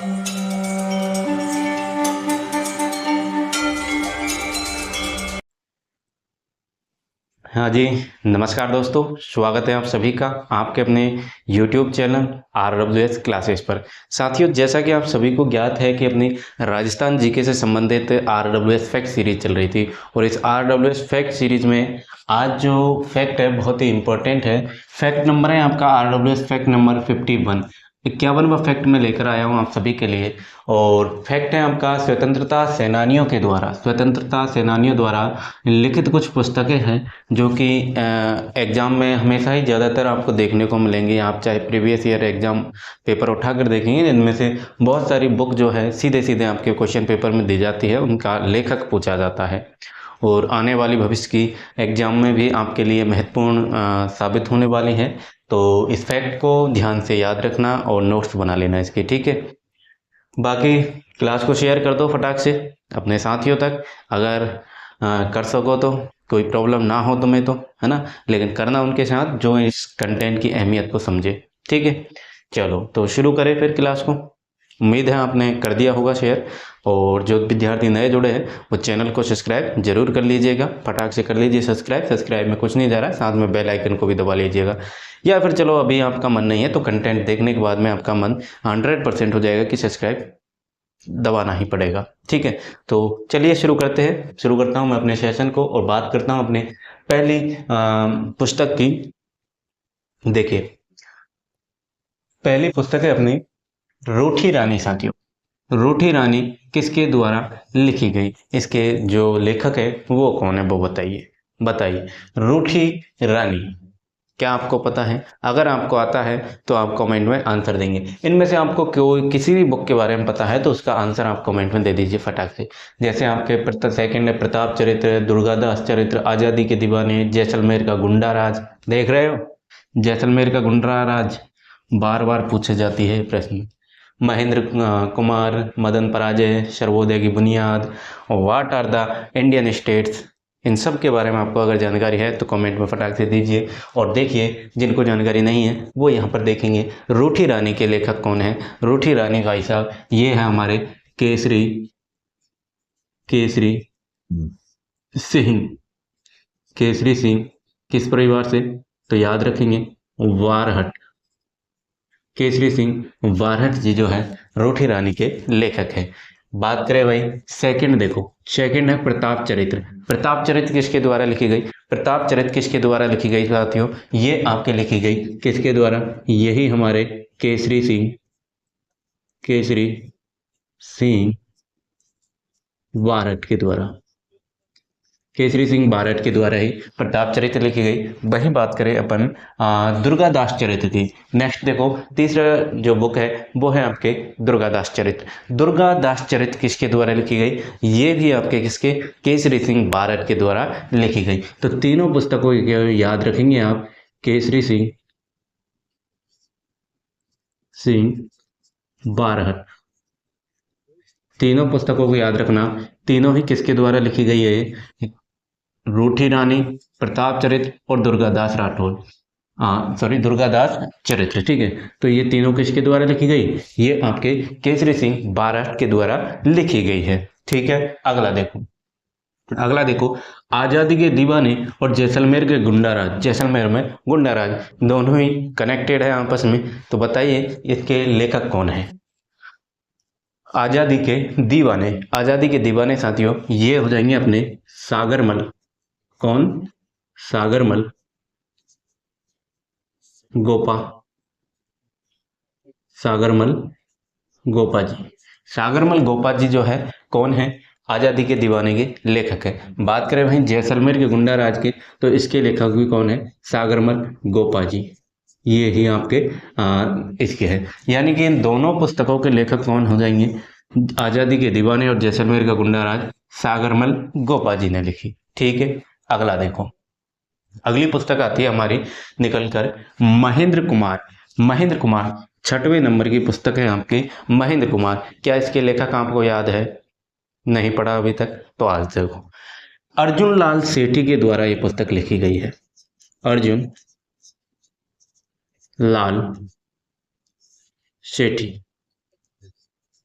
हाँ जी, नमस्कार दोस्तों। स्वागत है आप सभी का आपके अपने YouTube चैनल RWS क्लासेस पर। साथियों, जैसा कि आप सभी को ज्ञात है कि अपनी राजस्थान जीके से संबंधित RWS फैक्ट सीरीज चल रही थी और इस RWS फैक्ट सीरीज में आज जो फैक्ट है बहुत ही इम्पोर्टेंट है। फैक्ट नंबर है आपका RWS फैक्ट नंबर 51। 51वां फैक्ट में लेकर आया हूँ आप सभी के लिए। और फैक्ट है आपका स्वतंत्रता सेनानियों द्वारा लिखित कुछ पुस्तकें हैं जो कि एग्ज़ाम में हमेशा ही ज़्यादातर आपको देखने को मिलेंगी। आप चाहे प्रीवियस ईयर एग्ज़ाम पेपर उठाकर देखेंगे, इनमें से बहुत सारी बुक जो है सीधे सीधे आपके क्वेश्चन पेपर में दी जाती है, उनका लेखक पूछा जाता है और आने वाली भविष्य की एग्ज़ाम में भी आपके लिए महत्वपूर्ण साबित होने वाली है। तो इस फैक्ट को ध्यान से याद रखना और नोट्स बना लेना इसके, ठीक है। बाकी क्लास को शेयर कर दो फटाक से अपने साथियों तक, अगर कर सको तो। कोई प्रॉब्लम ना हो तुम्हें तो, है ना, लेकिन करना उनके साथ जो इस कंटेंट की अहमियत को समझे, ठीक है। चलो तो शुरू करें फिर क्लास को। उम्मीद है आपने कर दिया होगा शेयर, और जो विद्यार्थी नए जुड़े हैं वो चैनल को सब्सक्राइब जरूर कर लीजिएगा। फटाक से कर लीजिए सब्सक्राइब में कुछ नहीं जा रहा, साथ में बेल आइकन को भी दबा लीजिएगा। या फिर चलो अभी आपका मन नहीं है तो कंटेंट देखने के बाद में आपका मन 100% हो जाएगा कि सब्सक्राइब दबाना ही पड़ेगा, ठीक है। तो चलिए शुरू करते हैं। शुरू करता हूं मैं अपने सेशन को और बात करता हूं अपने पहली पुस्तक की। देखिए, पहली पुस्तक है अपनी रूठी रानी। साथियों, रूठी रानी किसके द्वारा लिखी गई, इसके जो लेखक है वो कौन है वो बताइए। बताइए, रूठी रानी क्या आपको पता है? अगर आपको आता है तो आप कमेंट में आंसर देंगे। इनमें से आपको कोई किसी भी बुक के बारे में पता है तो उसका आंसर आप कमेंट में दे दीजिए फटाक से। जैसे आपके सेकंड है प्रताप चरित्र, दुर्गादास चरित्र, आज़ादी के दीवाने, जैसलमेर का गुंडा राज। देख रहे हो, जैसलमेर का गुंडा राज बार बार पूछे जाती है प्रश्न। महेंद्र कुमार, मदन पराजय, सर्वोदय की बुनियाद, what are the Indian states. इन सब के बारे में आपको अगर जानकारी है तो कमेंट में फटाक से दीजिए। और देखिए, जिनको जानकारी नहीं है वो यहाँ पर देखेंगे रूठी रानी के लेखक कौन है। रूठी रानी भाई साहब ये है हमारे केसरी केसरी सिंह। केसरी सिंह किस परिवार से? तो याद रखेंगे, वारहट। केसरी सिंह वारहट जी जो है रूठी रानी के लेखक है। बात करें भाई सेकंड, देखो सेकंड है प्रताप चरित्र। प्रताप चरित्र किसके द्वारा लिखी गई? प्रताप चरित्र किसके द्वारा लिखी गई साथियों? ये आपके लिखी गई किसके द्वारा? यही हमारे केसरी सिंह, केसरी सिंह वारहट के द्वारा। केसरी सिंह बारट के द्वारा ही प्रताप चरित्र लिखी गई। वहीं बात करें अपन दुर्गादास चरित्र की। नेक्स्ट देखो, तीसरा जो बुक है वो है आपके दुर्गादास चरित्र। दुर्गादास चरित्र किसके द्वारा लिखी गई? ये भी आपके किसके? केसरी सिंह बारट के द्वारा लिखी गई। तो तीनों पुस्तकों को याद रखेंगे आप, केसरी सिंह बारहट। तीनों पुस्तकों को याद रखना, तीनों ही किसके द्वारा लिखी गई है? रूठी रानी, प्रताप चरित्र और दुर्गादास राठौर। हाँ सॉरी, दुर्गादास चरित्र, ठीक है। तो ये तीनों किसके द्वारा लिखी गई? ये आपके केसरी सिंह बारट के द्वारा लिखी गई है, ठीक है। अगला देखो, अगला देखो, आजादी के दीवाने और जैसलमेर के गुंडाराज। जैसलमेर में गुंडाराज दोनों ही कनेक्टेड है आपस में। तो बताइए इसके लेखक कौन है? आजादी के दीवाने, आजादी के दीवाने साथियों ये हो जाएंगे अपने सागरमल। कौन? सागरमल गोपा, सागरमल गोपा जी। सागरमल गोपा जी जो है कौन है? आजादी के दीवाने के लेखक है। बात करें वहीं जैसलमेर के गुंडा राज के, तो इसके लेखक भी कौन है? सागरमल गोपा जी। ये ही आपके इसके हैं। यानी कि इन दोनों पुस्तकों के लेखक कौन हो जाएंगे? आजादी के दीवाने और जैसलमेर का गुंडा राज सागरमल गोपा जी ने लिखी, ठीक है। अगला देखो, अगली पुस्तक आती है हमारी निकल कर महेंद्र कुमार। महेंद्र कुमार 6वें नंबर की पुस्तक है आपकी महेंद्र कुमार। क्या इसके लेखक आपको याद है? नहीं पढ़ा अभी तक तो आज देखो। अर्जुन लाल सेठी के द्वारा ये पुस्तक लिखी गई है। अर्जुन लाल सेठी,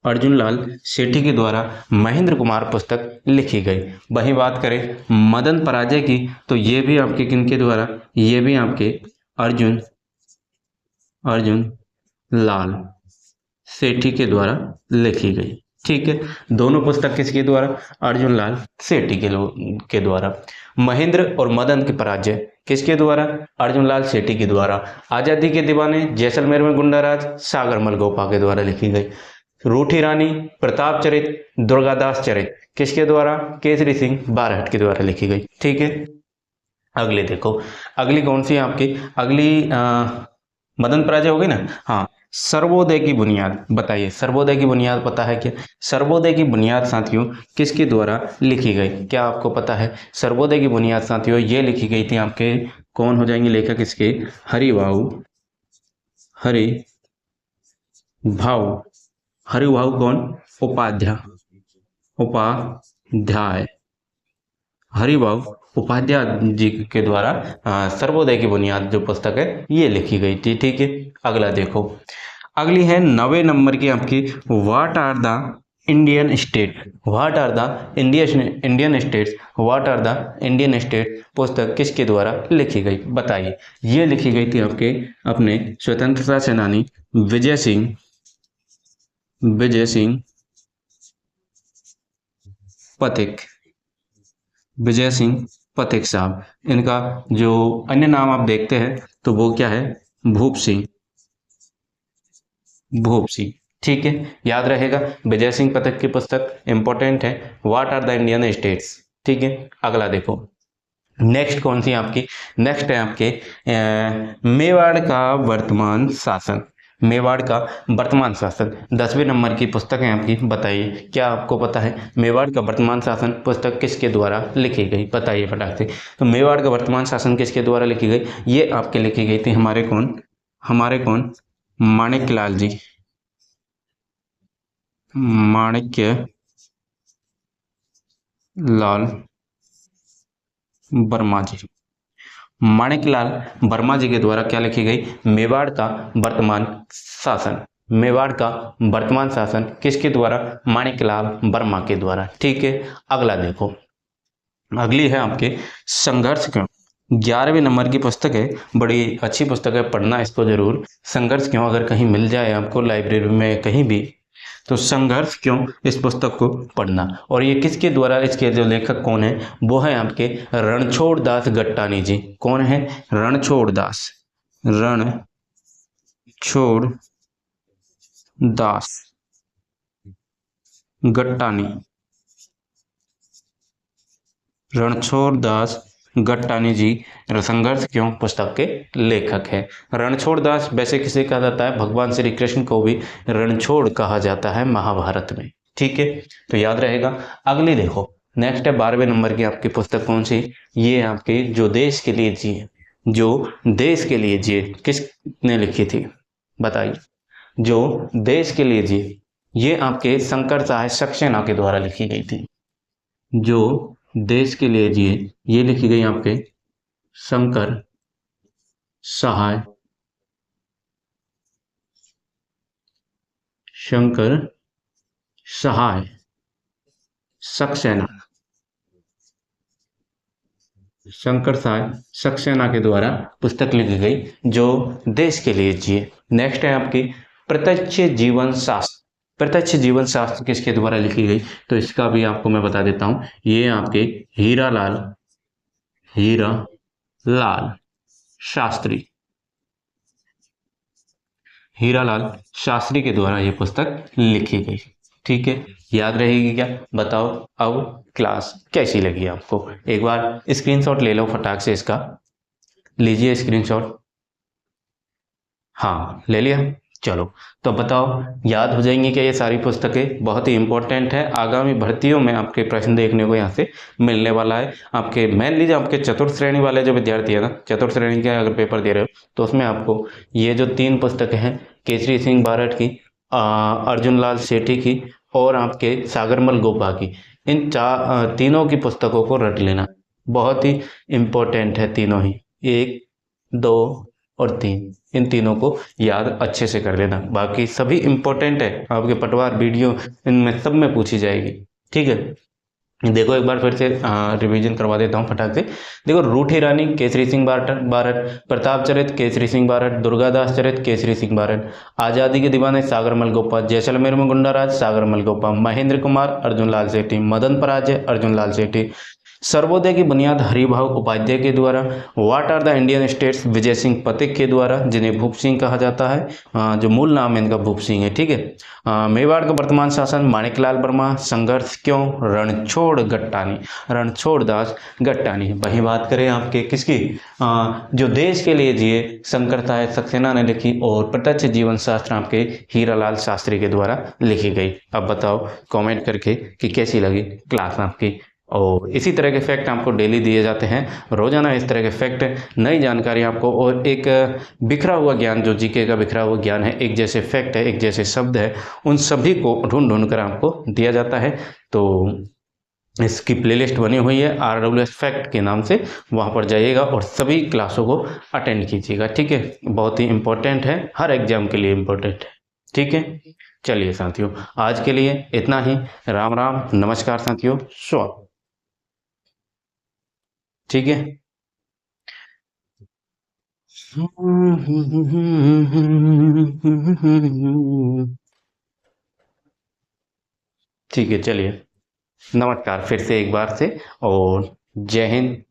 अर्जुन लाल सेठी के द्वारा महेंद्र कुमार पुस्तक लिखी गई। वहीं बात करें मदन पराजय की, तो ये भी आपके किनके द्वारा, ये भी आपके अर्जुन अर्जुन लाल सेठी के द्वारा लिखी गई। ठीक है, दोनों पुस्तक किसके द्वारा, अर्जुन लाल सेठी के द्वारा। महेंद्र और मदन के पराजय किसके द्वारा, अर्जुन लाल सेठी के द्वारा। आजादी के दीवाने, जैसलमेर में गुंडाराज, सागरमल गोपा के द्वारा लिखी गई। रूठी रानी, प्रताप चरित, दुर्गादास चरित किसके द्वारा, केसरी सिंह बारहट के द्वारा लिखी गई। ठीक है, अगले देखो, अगली कौन सी है आपकी, अगली मदन पराजय हो गई ना। हाँ, सर्वोदय की बुनियाद बताइए, सर्वोदय की बुनियाद पता है क्या, सर्वोदय की बुनियाद साथियों किसके द्वारा लिखी गई, क्या आपको पता है। सर्वोदय की बुनियाद साथियों ये लिखी गई थी आपके, कौन हो जाएंगे लेखक इसके, हरिभाऊ कौन, उपाध्याय हरिभाऊ उपाध्याय जी के द्वारा सर्वोदय की बुनियाद जो पुस्तक है ये लिखी गई थी। ठीक है, अगला देखो, अगली है 9वें नंबर की आपकी, what are the Indian state, what are the Indian states, what are the Indian state पुस्तक किसके द्वारा लिखी गई, बताइए। ये लिखी गई थी आपके अपने स्वतंत्रता सेनानी विजय सिंह पथिक साहब। इनका जो अन्य नाम आप देखते हैं तो वो क्या है, भूप सिंह। ठीक है, याद रहेगा, विजय सिंह पथिक की पुस्तक इंपॉर्टेंट है, what are the Indian states. ठीक है, अगला देखो, नेक्स्ट कौन सी आपकी, नेक्स्ट है आपके मेवाड़ का वर्तमान शासन, मेवाड़ का वर्तमान शासन 10वें नंबर की पुस्तक है आपकी, बताइए क्या आपको पता है, मेवाड़ का वर्तमान शासन पुस्तक किसके द्वारा लिखी गई, बताइए फटाक से। तो मेवाड़ का वर्तमान शासन किसके द्वारा लिखी गई, ये आपके लिखी गई थी हमारे कौन माणिक्यलाल जी, माणिक्य लाल वर्मा जी, माणिकलाल वर्मा जी के द्वारा क्या लिखी गई, मेवाड़ का वर्तमान शासन, मेवाड़ का वर्तमान शासन किसके द्वारा, माणिकलाल वर्मा के द्वारा। ठीक है, अगला देखो, अगली है आपके संघर्ष क्यों, 11वें नंबर की पुस्तक है, बड़ी अच्छी पुस्तक है, पढ़ना इसको जरूर। संघर्ष क्यों अगर कहीं मिल जाए आपको लाइब्रेरी में कहीं भी, तो संघर्ष क्यों इस पुस्तक को पढ़ना। और ये किसके द्वारा, इसके जो लेखक कौन है, वो है आपके रणछोड़ दास गट्टानी जी। कौन है, रणछोड़ दास गट्टानी, रणछोड़ दास गट्टानी जी संघर्ष क्यों पुस्तक के लेखक है। रणछोड़ दास वैसे किसे कहा जाता है, भगवान श्री कृष्ण को भी रणछोड़ कहा जाता है महाभारत में। ठीक है, तो याद रहेगा। अगली देखो, नेक्स्ट है 12वें नंबर की आपकी पुस्तक कौन सी, ये आपके जो देश के लिए जिए किसने लिखी थी, बताइए। जो देश के लिए जिए, ये आपके शंकर सहाय सक्सेना के द्वारा लिखी गई थी। जो देश के लिए जिए, ये लिखी गई आपके शंकर सहाय सक्सेना, शंकर सहाय सक्सेना के द्वारा पुस्तक लिखी गई, जो देश के लिए जिए। नेक्स्ट है आपकी प्रत्यक्ष जीवन शास्त्र, प्रत्यक्ष जीवन शास्त्र किसके द्वारा लिखी गई, तो इसका भी आपको मैं बता देता हूं, ये आपके हीरालाल शास्त्री के द्वारा ये पुस्तक लिखी गई। ठीक है, याद रहेगी क्या, बताओ। अब क्लास कैसी लगी आपको, एक बार स्क्रीनशॉट ले लो फटाक से इसका, लीजिए स्क्रीनशॉट। हाँ, ले लिया, चलो तो बताओ, याद हो जाएंगी क्या ये सारी पुस्तकें, बहुत ही इंपॉर्टेंट है, आगामी भर्तियों में आपके प्रश्न देखने को यहाँ से मिलने वाला है। आपके मेन लीजिए, आपके चतुर्थ श्रेणी वाले जो विद्यार्थी है ना, चतुर्थ श्रेणी के अगर पेपर दे रहे हो तो उसमें आपको ये जो 3 पुस्तकें हैं, केसरी सिंह बारट की, अर्जुन लाल सेठी की और आपके सागरमल गोपा की, इन तीनों की पुस्तकों को रट लेना, बहुत ही इम्पोर्टेंट है तीनों ही, 1 2 और 3, इन तीनों को याद अच्छे से कर लेना। बाकी सभी इंपॉर्टेंट है, आपके पटवार वीडियो इनमें सब में पूछी जाएगी। ठीक है, देखो एक बार फिर से रिवीजन करवा देता हूँ फटाक से। देखो, रूठी रानी केसरी सिंह बारट, प्रताप चरित केसरी सिंह बारट, दुर्गादास चरित केसरी सिंह बारट, आजादी के दीवाने सागरमल गोपा, जैसलमेर में गुंडाराज सागरमल गोपा, महेंद्र कुमार अर्जुन लाल सेठी, मदन पराजय अर्जुन लाल सेठी, सर्वोदय की बुनियाद हरिभाव उपाध्याय के द्वारा, what are the Indian states Vijay Singh Pathik के द्वारा, जिन्हें भूप सिंह कहा जाता है, जो मूल नाम है इनका भूप सिंह है। ठीक है, मेवाड़ का वर्तमान शासन माणिकलाल वर्मा, संघर्ष क्यों रणछोड़ गट्टानी, रणछोड़ दास गट्टानी। वहीं बात करें आपके किसकी, जो देश के लिए जिए शंकर सहाय सक्सेना ने लिखी, और प्रत्यक्ष जीवन शास्त्र आपके हीरालाल शास्त्री के द्वारा लिखी गई। अब बताओ कमेंट करके कि कैसी लगी क्लास आपकी। और इसी तरह के फैक्ट आपको डेली दिए जाते हैं, रोजाना इस तरह के फैक्ट, नई जानकारी आपको, और एक बिखरा हुआ ज्ञान, जो जीके का बिखरा हुआ ज्ञान है, एक जैसे फैक्ट है, एक जैसे शब्द है, उन सभी को ढूंढ ढूंढ कर आपको दिया जाता है। तो इसकी प्लेलिस्ट बनी हुई है RWS फैक्ट के नाम से, वहाँ पर जाइएगा और सभी क्लासों को अटेंड कीजिएगा। ठीक है, बहुत ही इम्पोर्टेंट है, हर एग्जाम के लिए इम्पोर्टेंट है। ठीक है, चलिए साथियों, आज के लिए इतना ही। राम राम, नमस्कार साथियों, स्वागत। ठीक है, ठीक है, चलिए, नमस्कार फिर से एक बार से, और जय हिंद।